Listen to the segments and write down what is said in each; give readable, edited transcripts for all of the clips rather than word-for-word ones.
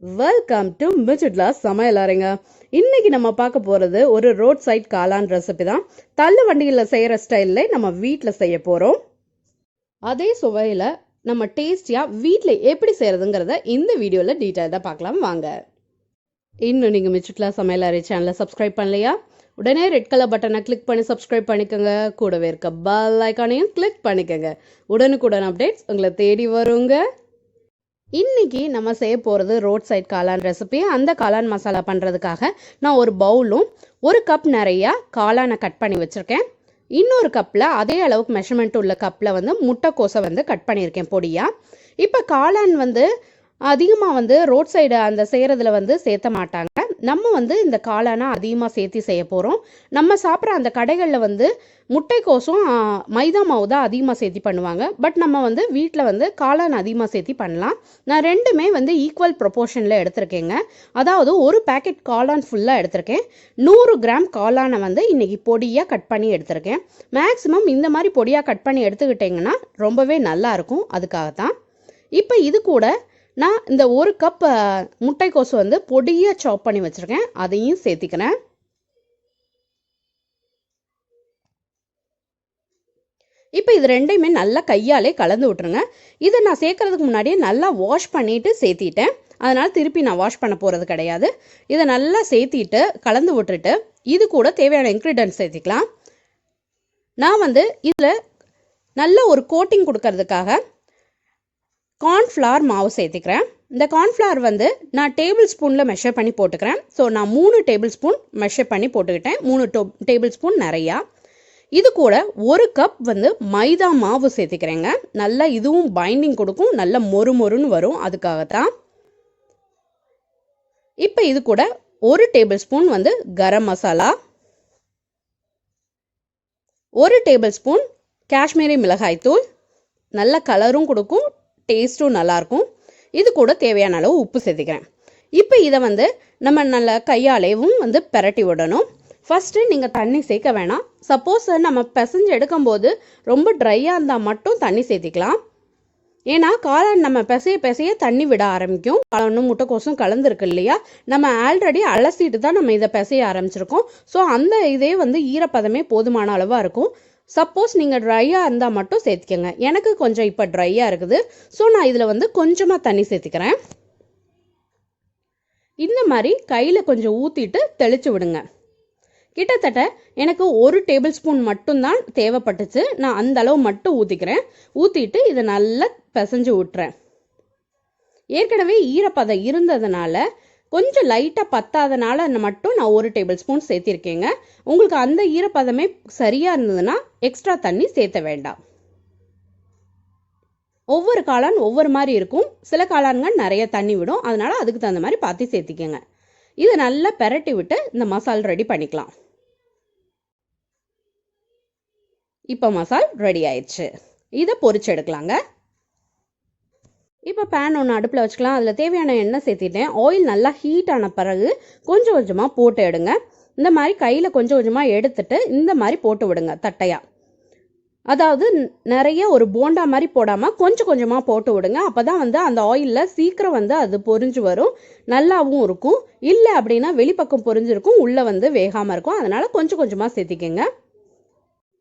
Welcome to மிச்சுட்லா சமையலறைங்க. இன்னைக்கு நம்ம பார்க்க போகிறது ஒரு ரோட் சைட் காளான் ரெசிபி தான். தள்ளு வண்டியில் செய்கிற ஸ்டைலில் நம்ம வீட்டில் செய்ய போகிறோம். அதே சுவையில் நம்ம டேஸ்டியாக வீட்டில் எப்படி செய்கிறதுங்கிறத இந்த வீடியோவில் டீட்டெயிலாக பார்க்கலாம் வாங்க. இன்னும் நீங்கள் மிச்சுட்லா சமையலறை சேனலை சப்ஸ்கிரைப் பண்ணலையா? உடனே ரெட் கலர் பட்டனை கிளிக் பண்ணி சப்ஸ்கிரைப் பண்ணிக்கோங்க. கூடவே இருக்க பெல் ஐக்கானையும் கிளிக் பண்ணிக்கோங்க. உடனுக்குடன் அப்டேட்ஸ் உங்களை தேடி வருங்க. இன்னைக்கு நம்ம செய்ய போகிறது ரோட் சைட் காளான் ரெசிபி. அந்த காளான் மசாலா பண்ணுறதுக்காக நான் ஒரு பவுலும் 1 கப் நிறையா காளானை கட் பண்ணி வச்சுருக்கேன். இன்னொரு கப்பில் அதே அளவுக்கு மெஷர்மெண்ட் உள்ள கப்பில் முட்டைக்கோஸை கட் பண்ணியிருக்கேன் பொடியாக. இப்போ காளான் அதிகமாக ரோட் சைடு அந்த செய்கிறதுல சேர்த்த மாட்டாங்க. நம்ம இந்த காளானை அதிகமாக சேர்த்து செய்ய போகிறோம். நம்ம சாப்பிட்ற அந்த கடைகளில் முட்டைக்கோஸும் மைதா மாவு தான் அதிகமாக சேர்த்தி பண்ணுவாங்க. பட் நம்ம வீட்டில் காளான் அதிகமாக சேர்த்தி பண்ணலாம். நான் ரெண்டுமே ஈக்குவல் ப்ரொபோர்ஷனில் எடுத்திருக்கேங்க. அதாவது ஒரு பேக்கெட் காளான் ஃபுல்லாக எடுத்திருக்கேன். 100 கிராம் காளானை இன்றைக்கி பொடியாக கட் பண்ணி எடுத்திருக்கேன். மேக்ஸிமம் இந்த மாதிரி பொடியாக கட் பண்ணி எடுத்துக்கிட்டிங்கன்னா ரொம்பவே நல்லாயிருக்கும். அதுக்காகத்தான் இப்போ இது கூட நான் இந்த 1 கப் முட்டைக்கோசு பொடியாக சாப் பண்ணி வச்சுருக்கேன். அதையும் சேர்த்திக்கிறேன். இப்போ இது ரெண்டையுமே நல்லா கையாலே கலந்து விட்டுருங்க. இதை நான் சேர்க்கறதுக்கு முன்னாடியே நல்லா வாஷ் பண்ணிவிட்டு சேர்த்திட்டேன். அதனால் திருப்பி நான் வாஷ் பண்ண போகிறது கிடையாது. இதை நல்லா சேர்த்திட்டு கலந்து விட்டுட்டு இது கூட தேவையான இன்க்ரீடியன்ட்ஸ் சேர்த்திக்கலாம். நான் இதில் நல்ல ஒரு கோட்டிங் கொடுக்கறதுக்காக கார்ன்ஃப்ளவர் மாவு சேர்த்துக்கிறேன். இந்த கார்ன்ஃப்ளவர் நான் டேபிள் ஸ்பூனில் மெஷர் பண்ணி போட்டுக்கிறேன். ஸோ நான் 3 டேபிள் ஸ்பூன் மெஷர் பண்ணி போட்டுக்கிட்டேன். 3 டேபிள் ஸ்பூன் நிறையா. இது கூட 1 கப் மைதா மாவு சேர்த்துக்கிறேங்க. நல்லா இதுவும் பைண்டிங் கொடுக்கும், நல்ல மொறு மொறுன்னு வரும். அதுக்காகத்தான். இப்போ இது கூட 1 table spoon garam masala, 1 table spoon Kashmiri மிளகாய் தூள், நல்ல கலரும் கொடுக்கும், டேஸ்ட்டும் நல்லாயிருக்கும். இது கூட தேவையான அளவு உப்பு சேர்த்துக்கிறேன். இப்போ இதை நம்ம நல்லா கையாலேயும் பெரட்டி விடணும். ஃபஸ்ட்டு நீங்கள் தண்ணி சேர்க்க வேணாம். சப்போஸ் நம்ம பிசைஞ்சு எடுக்கும்போது ரொம்ப ட்ரையாக இருந்தால் மட்டும் தண்ணி சேர்த்திக்கலாம். ஏன்னா காளான் நம்ம பிசைய தண்ணி விட ஆரம்பிக்கும். காளானும் முட்டைக்கோசும் கலந்துருக்கு இல்லையா? நம்ம ஆல்ரெடி அலசிட்டு தான் நம்ம இதை பிசைய ஆரம்பிச்சிருக்கோம். ஸோ அந்த இதே ஈரப்பதமே போதுமான அளவாக இருக்கும். சப்போஸ் நீங்கள் ட்ரையாக இருந்தால் மட்டும் சேர்த்திக்கங்க. எனக்கு கொஞ்சம் இப்போ ட்ரையாக இருக்குது. ஸோ நான் இதில் கொஞ்சமாக தண்ணி சேர்த்துக்கிறேன். இந்த மாதிரி கையில் கொஞ்சம் ஊற்றிட்டு தெளித்து விடுங்க. கிட்டத்தட்ட எனக்கு 1 டேபிள் ஸ்பூன் மட்டும்தான் தேவைப்பட்டுச்சு. நான் அந்த அளவு மட்டும் ஊற்றிக்கிறேன். ஊற்றிட்டு இதை நல்லா பிசைஞ்சு விட்டுறேன். ஏற்கனவே ஈரப்பதம் இருந்ததுனால கொஞ்சம் லைட்டாக பத்தாதனால மட்டும் நான் 1 டேபிள் ஸ்பூன் சேர்த்திருக்கேங்க. உங்களுக்கு அந்த ஈரப்பதமே சரியாக இருந்ததுன்னா எக்ஸ்ட்ரா தண்ணி சேர்த்த வேண்டாம். ஒவ்வொரு காளான் ஒவ்வொரு மாதிரி இருக்கும். சில காளான்கள் நிறைய தண்ணி விடும். அதனால அதுக்கு தகுந்த மாதிரி பார்த்து சேர்த்திக்கங்க. இதை நல்லா பெரட்டி விட்டு இந்த மசால் ரெடி பண்ணிக்கலாம். இப்போ மசால் ரெடி ஆயிடுச்சு. இதை பொரிச்சு எடுக்கலாங்க. இப்போ பேன் ஒன்று அடுப்பில் வச்சுக்கலாம். அதில் தேவையான எண்ணெய் சேர்த்திட்டேன். ஆயில் நல்லா ஹீட் ஆன பிறகு கொஞ்சம் கொஞ்சமாக போட்டு எடுங்க. இந்த மாதிரி கையில் கொஞ்சம் கொஞ்சமாக எடுத்துட்டு இந்த மாதிரி போட்டு விடுங்க தட்டையாக. அதாவது நிறைய ஒரு போண்டா மாதிரி போடாமல் கொஞ்சம் கொஞ்சமாக போட்டு விடுங்க. அப்போ தான் அந்த ஆயிலில் சீக்கிரம் அது பொரிஞ்சு வரும், நல்லாவும் இருக்கும். இல்லை அப்படின்னா வெளிப்பக்கம் பொரிஞ்சிருக்கும், உள்ளே வேகாமல் இருக்கும். அதனால் கொஞ்சம் கொஞ்சமாக சேர்த்திக்கங்க.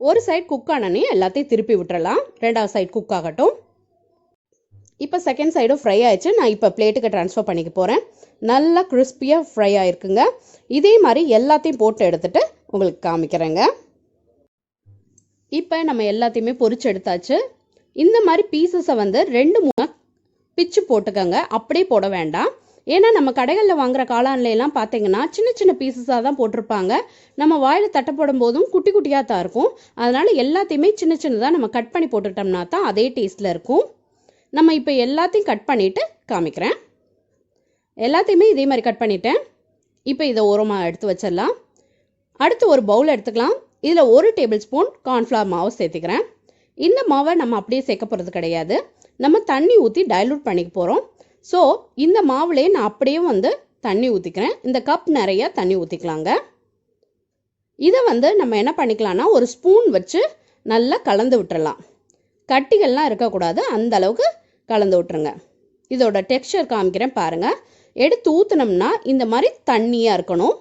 ஒரு சைடு குக் ஆனனே எல்லாத்தையும் திருப்பி விட்டுறலாம். 2வது சைடு குக் ஆகட்டும். இப்போ செகண்ட் சைடும் ஃப்ரை ஆயிடுச்சு. நான் இப்போ பிளேட்டுக்கு ட்ரான்ஸ்ஃபர் பண்ணிக்க போகிறேன். நல்லா கிறிஸ்பியாக ஃப்ரை ஆயிருக்குங்க. இதே மாதிரி எல்லாத்தையும் போட்டு எடுத்துட்டு உங்களுக்கு காமிக்கிறேங்க. இப்போ நம்ம எல்லாத்தையுமே பொரிச்சு எடுத்தாச்சு. இந்த மாதிரி பீசஸை 2-3 பிச்சு போட்டுக்கோங்க. அப்படியே போட வேண்டாம். ஏன்னா நம்ம கடைகளில் வாங்குற காளான்லாம் பார்த்தீங்கன்னா சின்ன சின்ன பீசஸாக தான் போட்டிருப்பாங்க. நம்ம வாயில் தட்டப்படும் போதும் குட்டி குட்டியாக தான் இருக்கும். அதனால எல்லாத்தையுமே சின்ன சின்னதாக நம்ம கட் பண்ணி போட்டுக்கிட்டோம்னா தான் அதே டேஸ்ட்டில் இருக்கும். நம்ம இப்போ எல்லாத்தையும் கட் பண்ணிவிட்டு காமிக்கிறேன். எல்லாத்தையுமே இதே மாதிரி கட் பண்ணிட்டேன். இப்போ இதை ஓரமாக எடுத்து வச்சிடலாம். அடுத்து ஒரு பவுல் எடுத்துக்கலாம். இதில் 1 டேபிள் ஸ்பூன் கார்ன்ஃப்ளவர் மாவு சேர்த்துக்கிறேன். இந்த மாவை நம்ம அப்படியே சேர்க்க போகிறது கிடையாது. நம்ம தண்ணி ஊற்றி டைலூட் பண்ணிக்க போகிறோம். ஸோ இந்த மாவுலேயே நான் அப்படியே தண்ணி ஊற்றிக்கிறேன். இந்த கப் நிறைய தண்ணி ஊற்றிக்கலாங்க. இதை நம்ம என்ன பண்ணிக்கலாம்னா ஒரு ஸ்பூன் வச்சு நல்லா கலந்து விட்டுறலாம். கட்டிகள்லாம் இருக்கக்கூடாது. அந்த அளவுக்கு கலந்து விட்டுருங்க. இதோட டெக்ஸ்சர் காமிக்கிறேன் பாருங்கள். எடுத்து ஊற்றினோம்னா இந்த மாதிரி தண்ணியாக இருக்கணும்,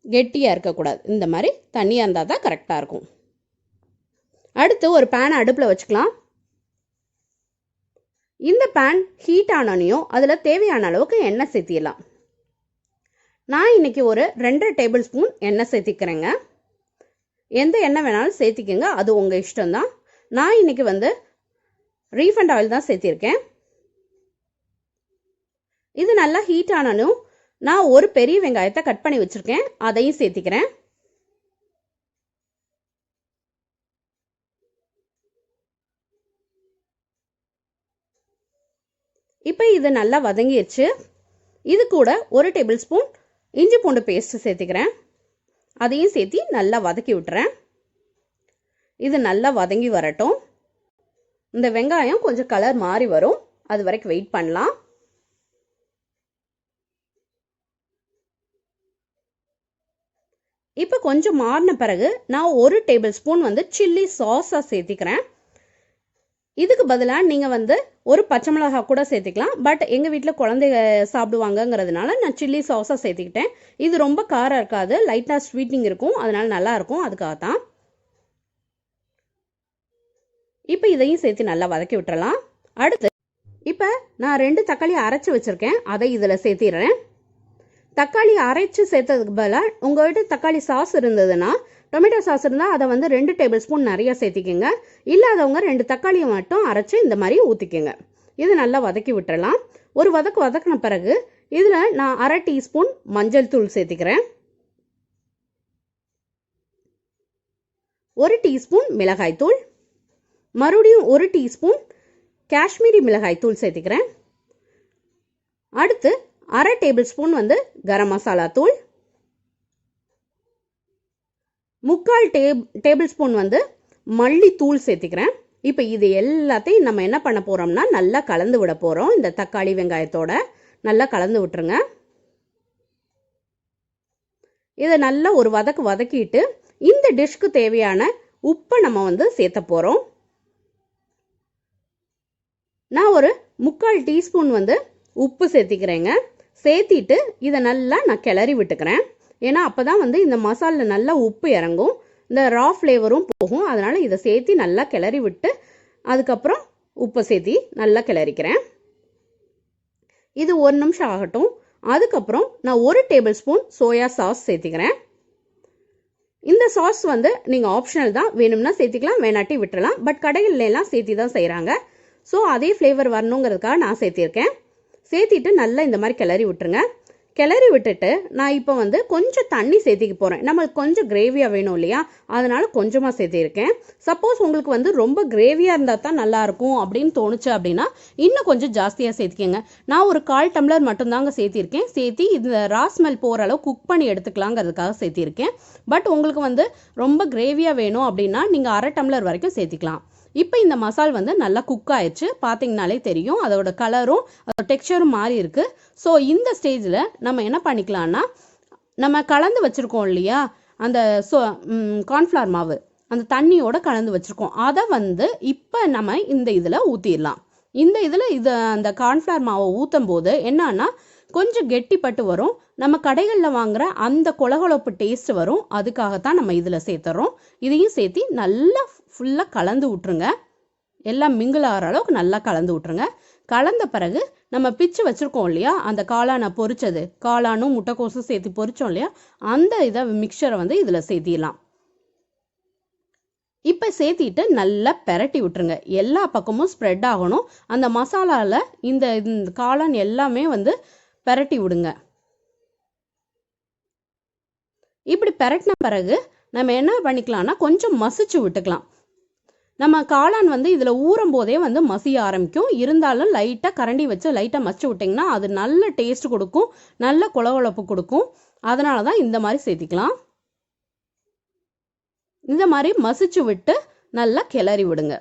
கெட்டியாக இருக்கக்கூடாது. இந்த மாதிரி தண்ணியாக இருந்தால் தான் கரெக்டாக இருக்கும். அடுத்து ஒரு பேனை அடுப்பில் வச்சுக்கலாம். இந்த பேன் ஹீட் ஆனோனையும் அதில் தேவையான அளவுக்கு எண்ணெய் சேர்த்திடலாம். நான் இன்னைக்கு ஒரு 2 டேபிள் ஸ்பூன் எண்ணெய் சேர்த்திக்கிறேங்க. எந்த எண்ணெய் வேணாலும் சேர்த்திக்கங்க, அது உங்கள் இஷ்டம்தான். நான் இன்னைக்கு வந்து ரீஃபண்ட் ஆயில் தான் சேர்த்திருக்கேன். இது நல்லா ஹீட் ஆனனும் நான் ஒரு பெரிய வெங்காயத்தை கட் பண்ணி வச்சிருக்கேன், அதையும் சேர்த்திக்கிறேன். இப்போ இது நல்லா வதங்கிடுச்சு. இது கூட ஒரு டேபிள் ஸ்பூன் இஞ்சி பூண்டு பேஸ்ட் சேர்த்திக்கிறேன், அதையும் சேர்த்தி நல்லா வதக்கி விட்டுறேன். இது நல்லா வதங்கி வரட்டும். இந்த வெங்காயம் கொஞ்சம் கலர் மாறி வரும், அது வரைக்கும் வெயிட் பண்ணலாம். இப்போ கொஞ்சம் மாறின பிறகு நான் ஒரு டேபிள் ஸ்பூன் வந்து சில்லி சாஸாக சேர்த்திக்கிறேன். இதுக்கு பதிலாக நீங்கள் வந்து ஒரு பச்சை மிளகாய் கூட சேர்த்திக்கலாம். பட் எங்கள் வீட்டில் குழந்தைங்க சாப்பிடுவாங்கங்கிறதுனால நான் சில்லி சாஸாக சேர்த்திக்கிட்டேன். இது ரொம்ப காரம் இருக்காது, லைட்டாக ஸ்வீட்டிங் இருக்கும், அதனால நல்லா இருக்கும், அதுக்காகத்தான். இப்போ இதையும் சேர்த்து நல்லா வதக்கி விட்டுறலாம். அடுத்து இப்போ நான் 2 தக்காளி அரைச்சி வச்சுருக்கேன், அதை இதில் சேர்த்திடுறேன். தக்காளி அரைச்சி சேர்த்ததுக்கு பதிலாக உங்கள் வீட்டு தக்காளி சாஸ் இருந்ததுன்னா, டொமேட்டோ சாஸ் இருந்தால் அதை வந்து 2 டேபிள் ஸ்பூன் நிறையா சேர்த்திக்கங்க. இல்லாதவங்க 2 தக்காளியை மட்டும் அரைச்சி இந்த மாதிரி ஊற்றிக்கங்க. இது நல்லா வதக்கி விட்டுறலாம். ஒரு வதக்கின பிறகு இதில் நான் 1/2 டீஸ்பூன் மஞ்சள் தூள் சேர்த்திக்கிறேன், 1 டீஸ்பூன் மிளகாய் தூள், மறுபடியும் 1 டீஸ்பூன் காஷ்மீரி மிளகாய் தூள் சேர்த்திக்கிறேன். அடுத்து 1/2 டேபிள் ஸ்பூன் வந்து கரம் மசாலா தூள், 3/4 டேபிள் ஸ்பூன் வந்து மல்லித்தூள் சேர்த்திக்கிறேன். இப்போ இது எல்லாத்தையும் நம்ம என்ன பண்ண போகிறோம்னா நல்லா கலந்து விட போகிறோம். இந்த தக்காளி வெங்காயத்தோட நல்லா கலந்து விட்டுருங்க. இதை நல்லா ஒரு வதக்கிட்டு இந்த டிஷ்க்கு தேவையான உப்பை நம்ம வந்து சேர்த்த போகிறோம். நான் ஒரு 3/4 டீஸ்பூன் வந்து உப்பு சேர்த்திக்கிறேங்க. சேர்த்திட்டு இதை நல்லா நான் கிளறி விட்டுக்கிறேன். ஏன்னா அப்போ தான் வந்து இந்த மசாலில் நல்லா உப்பு இறங்கும், இந்த ரா ஃப்ளேவரும் போகும். அதனால் இதை சேர்த்தி நல்லா கிளறி விட்டு அதுக்கப்புறம் உப்பை சேர்த்தி நல்லா கிளறிக்கிறேன். இது 1 நிமிஷம் ஆகட்டும். அதுக்கப்புறம் நான் 1 டேபிள் ஸ்பூன் சோயா சாஸ் சேர்த்திக்கிறேன். இந்த சாஸ் வந்து நீங்கள் ஆப்ஷனல் தான், வேணும்னா சேர்த்திக்கலாம், வேணாட்டி விட்டுறலாம். பட் கடைகள்லாம் சேர்த்தி தான் செய்கிறாங்க. ஸோ அதே ஃப்ளேவர் வரணுங்கிறதுக்காக நான் சேர்த்திருக்கேன். சேர்த்திட்டு நல்லா இந்த மாதிரி கிளறி விட்டுருங்க. கிளறி விட்டுட்டு நான் இப்போ வந்து கொஞ்சம் தண்ணி சேர்த்திக்க போகிறேன். நம்மளுக்கு கொஞ்சம் கிரேவியாக வேணும் இல்லையா, அதனால கொஞ்சமாக சேர்த்திருக்கேன். சப்போஸ் உங்களுக்கு வந்து ரொம்ப கிரேவியாக இருந்தால் தான் நல்லாயிருக்கும் அப்படின்னு தோணுச்சு அப்படின்னா இன்னும் கொஞ்சம் ஜாஸ்தியாக சேர்த்திக்கங்க. நான் ஒரு 1/4 டம்ளர் மட்டும்தாங்க சேர்த்திருக்கேன். சேர்த்தி இந்த ரா ஸ்மெல் போகிற அளவு குக் பண்ணி எடுத்துக்கலாங்கிறதுக்காக சேர்த்திருக்கேன். பட் உங்களுக்கு வந்து ரொம்ப கிரேவியாக வேணும் அப்படின்னா நீங்கள் 1/2 டம்ளர் வரைக்கும் சேர்த்திக்கலாம். இப்போ இந்த மசால் வந்து நல்லா குக் ஆயிடுச்சு, பார்த்தீங்கனாலே தெரியும். அதோட கலரும் அதோட டெக்ஸ்சரும் மாறி இருக்கு. ஸோ இந்த ஸ்டேஜில் நம்ம என்ன பண்ணிக்கலாம்னா, நம்ம கலந்து வச்சுருக்கோம் இல்லையா அந்த கார்ன்ஃப்ளவர் மாவு, அந்த தண்ணியோட கலந்து வச்சுருக்கோம், அதை வந்து இப்போ நம்ம இந்த இதில் ஊற்றிடலாம். இந்த இதில் அந்த கார்ன்ஃப்ளவர் மாவை ஊற்றும் போது என்னன்னா கொஞ்சம் கெட்டிப்பட்டு வரும். நம்ம கடைகளில் வாங்குற அந்த கொலகொலப்பு டேஸ்ட் வரும், அதுக்காகத்தான் நம்ம இதில் சேர்த்துறோம். இதையும் சேர்த்து நல்லா ஃபுல்லாக கலந்து விட்டுருங்க. எல்லாம் மிங்கிள் ஆகிற அளவுக்கு நல்லா கலந்து விட்டுருங்க. கலந்த பிறகு நம்ம பிச்சு வச்சுருக்கோம் இல்லையா அந்த காளானை பொரிச்சது, காளானும் முட்டைக்கோசும் சேர்த்து பொரிச்சோம் இல்லையா, அந்த இதை மிக்சரை வந்து இதில் சேர்த்திடலாம். இப்போ சேர்த்திட்டு நல்லா பெரட்டி விட்டுருங்க. எல்லா பக்கமும் ஸ்ப்ரெட் ஆகணும். அந்த மசாலாவில் இந்த காளான் எல்லாமே வந்து பெரட்டி விடுங்க. இப்படி பெரட்டின பிறகு நம்ம என்ன பண்ணிக்கலாம்னா கொஞ்சம் மசிச்சு விட்டுக்கலாம். நம்ம காளான் வந்து இதில் ஊறும் போதே வந்து மசிய ஆரம்பிக்கும். இருந்தாலும் லைட்டாக கரண்டி வச்சு லைட்டாக மசிச்சு விட்டிங்கன்னா அது நல்ல டேஸ்ட் கொடுக்கும், நல்ல கொலகொலப்பு கொடுக்கும். அதனால தான் இந்த மாதிரி சேர்த்திக்கலாம். இந்த மாதிரி மசிச்சு விட்டு நல்லா கிளறி விடுங்க.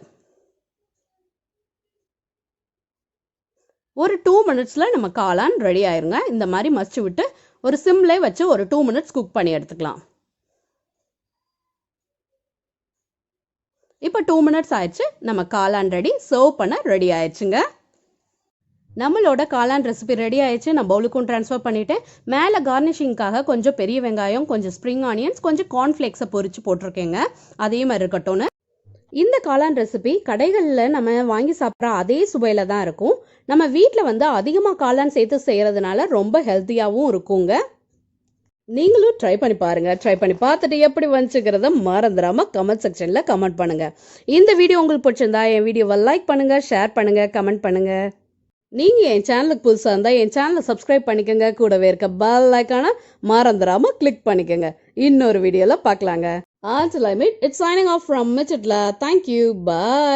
ஒரு 2 மினிட்ஸில் நம்ம காளான் ரெடி ஆயிருங்க. இந்த மாதிரி மசிச்சு விட்டு ஒரு சிம்லே வச்சு ஒரு 2 மினிட்ஸ் குக் பண்ணி எடுத்துக்கலாம். இப்போ 2 மினிட்ஸ் ஆயிடுச்சு, நம்ம காளான் ரெடி, சர்வ் பண்ண ரெடி ஆயிடுச்சுங்க. நம்மளோட காளான் ரெசிபி ரெடி ஆயிடுச்சு. நான் பவுலுக்கும் ட்ரான்ஸ்ஃபர் பண்ணிட்டேன். மேலே கார்னிஷிங்காக கொஞ்சம் பெரிய வெங்காயம், கொஞ்சம் ஸ்ப்ரிங் ஆனியன்ஸ், கொஞ்சம் கார்ன்ஃப்ளேக்ஸை பொரிச்சு போட்டிருக்கேங்க. அதே மாதிரி இருக்கட்டும்னு. இந்த காளான் ரெசிபி கடைகளில் நம்ம வாங்கி சாப்பிட்ற அதே சுவையில் தான் இருக்கும். நம்ம வீட்டில் அதிகமாக காளான் சேர்த்து செய்கிறதுனால ரொம்ப ஹெல்த்தியாகவும் இருக்குங்க. நீங்களும் ட்ரை பண்ணி பாருங்க. ட்ரை பண்ணி பார்த்துட்டு எப்படி வந்துச்சுங்கிறத மறந்துடாம கமெண்ட் செக்ஷன்ல கமெண்ட் பண்ணுங்க. இந்த வீடியோ உங்களுக்கு பிடிச்சிருந்தா என் வீடியோவை லைக் பண்ணுங்க, ஷேர் பண்ணுங்க, கமெண்ட் பண்ணுங்க. நீங்க என் சேனலுக்கு புதுசா இருந்தா என் சேனலை சப்ஸ்கிரைப் பண்ணிக்கோங்க. கூடவே இருக்க பெல் ஐகானை மறந்துடாம கிளிக் பண்ணிக்கோங்க. இன்னொரு வீடியோல பார்க்கலாங்க. Until I meet, it's signing off from Michitla. Thank you. Bye.